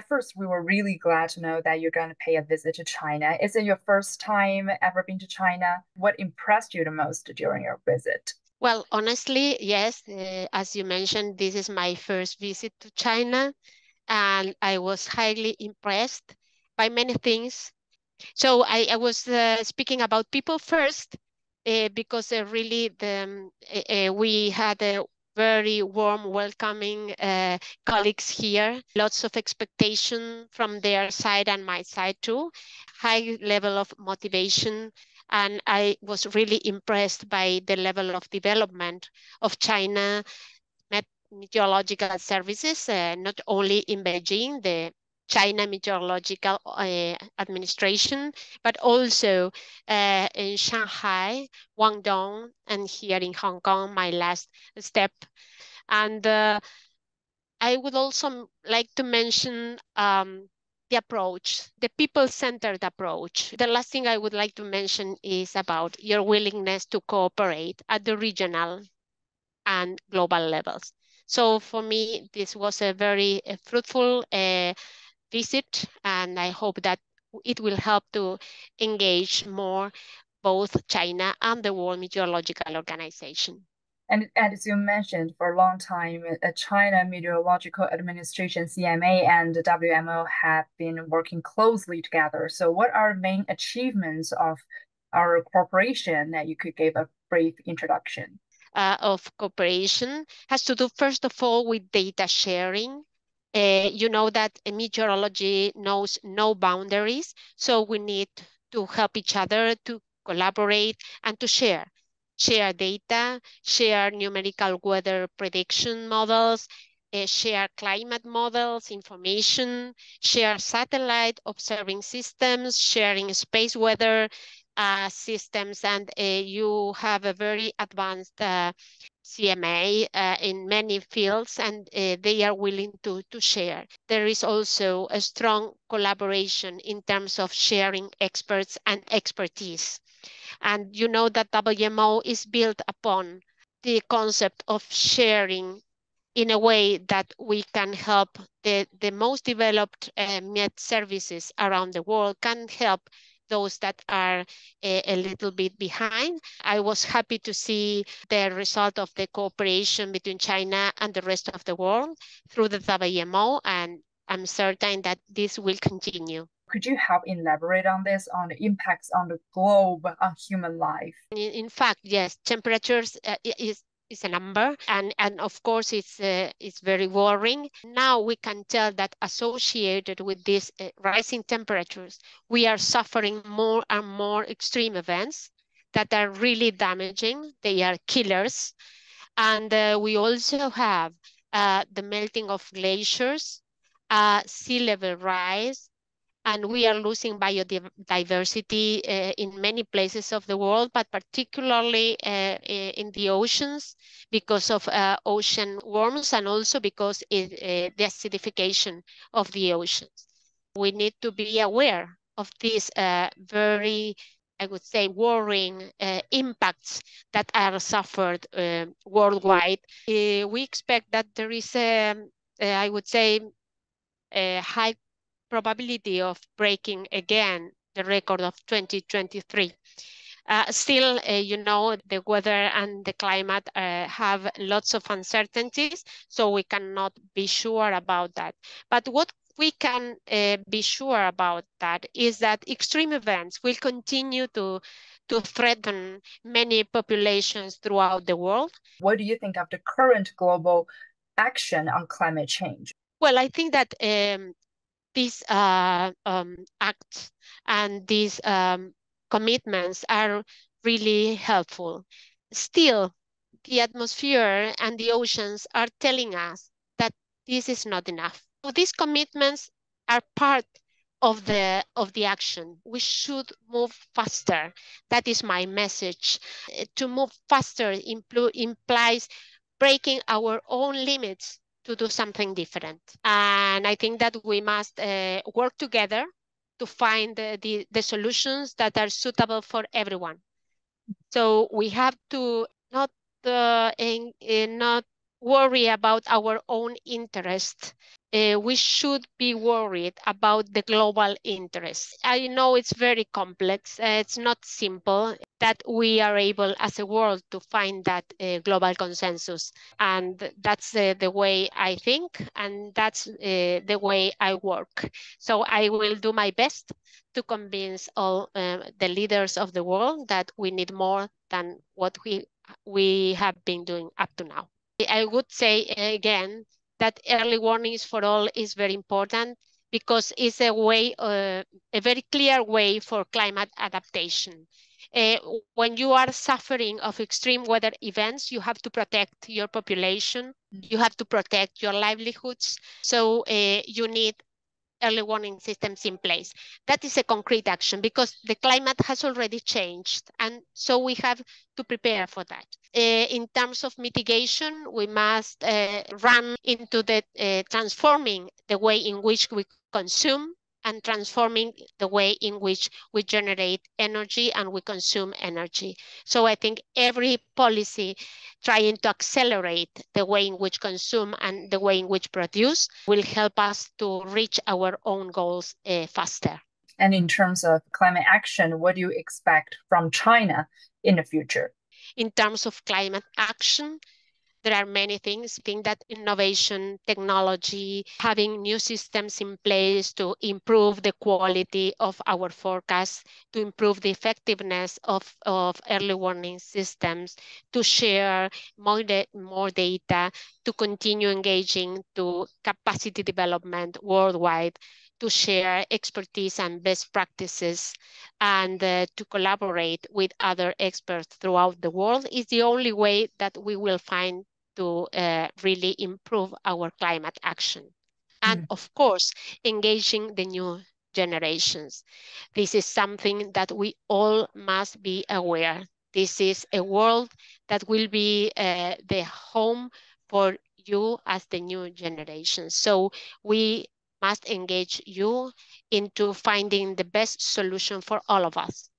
at first, we were really glad to know that you're going to pay a visit to China. Is it your first time ever been to China? What impressed you the most during your visit? Well, honestly, yes. As you mentioned, this is my first visit to China, and I was highly impressed by many things. So I was speaking about people first, because really we had a very warm, welcoming colleagues here. Lots of expectation from their side and my side too. High level of motivation. And I was really impressed by the level of development of China meteorological services, not only in Beijing, the China Meteorological Administration, but also in Shanghai, Guangdong, and here in Hong Kong, my last step. And I would also like to mention the approach, the people-centered approach. The last thing I would like to mention is about your willingness to cooperate at the regional and global levels. So for me, this was a very fruitful visit, and I hope that it will help to engage more both China and the World Meteorological Organization. And as you mentioned, for a long time, China Meteorological Administration, CMA, and the WMO have been working closely together. So, what are the main achievements of our cooperation that you could give a brief introduction? Of cooperation has to do, first of all, with data sharing. You know that meteorology knows no boundaries, so we need to help each other to collaborate and to share data, share numerical weather prediction models, share climate models, information, share satellite observing systems, sharing space weather systems, and you have a very advanced CMA in many fields, and they are willing to share. There is also a strong collaboration in terms of sharing experts and expertise. And you know that WMO is built upon the concept of sharing in a way that we can help the most developed med services around the world, can help those that are a little bit behind. I was happy to see the result of the cooperation between China and the rest of the world through the WMO, and I'm certain that this will continue. Could you help elaborate on this, on the impacts on the globe, on human life? In fact, yes, temperatures is a number, and of course it's very worrying. Now we can tell that associated with these rising temperatures, we are suffering more and more extreme events that are really damaging. They are killers. And we also have the melting of glaciers, sea level rise, and we are losing biodiversity in many places of the world, but particularly in the oceans because of ocean warmth, and also because the acidification of the oceans. We need to be aware of these very, I would say, worrying impacts that are suffered worldwide. We expect that there is, I would say, a high probability of breaking again the record of 2023. Still, you know, the weather and the climate have lots of uncertainties, so we cannot be sure about that. But what we can be sure about that is that extreme events will continue to threaten many populations throughout the world. What do you think of the current global action on climate change? Well, I think that these acts and these commitments are really helpful. Still, the atmosphere and the oceans are telling us that this is not enough. So these commitments are part of the action. We should move faster. That is my message. To move faster implies breaking our own limits to do something different. And I think that we must work together to find the solutions that are suitable for everyone. So we have to not not worry about our own interest. we should be worried about the global interests. I know it's very complex. It's not simple that we are able as a world to find that global consensus. And that's the way I think, and that's the way I work. So I will do my best to convince all the leaders of the world that we need more than what we have been doing up to now. I would say again that early warnings for all is very important because it's a way, a very clear way for climate adaptation. When you are suffering of extreme weather events, you have to protect your population, you have to protect your livelihoods. So you need early warning systems in place. That is a concrete action because the climate has already changed. And so we have to prepare for that. In terms of mitigation, we must run into the transforming the way in which we consume and transforming the way in which we generate energy and we consume energy. So I think every policy trying to accelerate the way in which consume and the way in which produce will help us to reach our own goals faster. And in terms of climate action, what do you expect from China in the future? In terms of climate action, there are many things. I think that innovation, technology, having new systems in place to improve the quality of our forecasts, to improve the effectiveness of early warning systems, to share more data, to continue engaging to capacity development worldwide, to share expertise and best practices, and to collaborate with other experts throughout the world is the only way that we will find to really improve our climate action. And of course, engaging the new generations. This is something that we all must be aware. This is a world that will be the home for you as the new generation. So we must engage you into finding the best solution for all of us.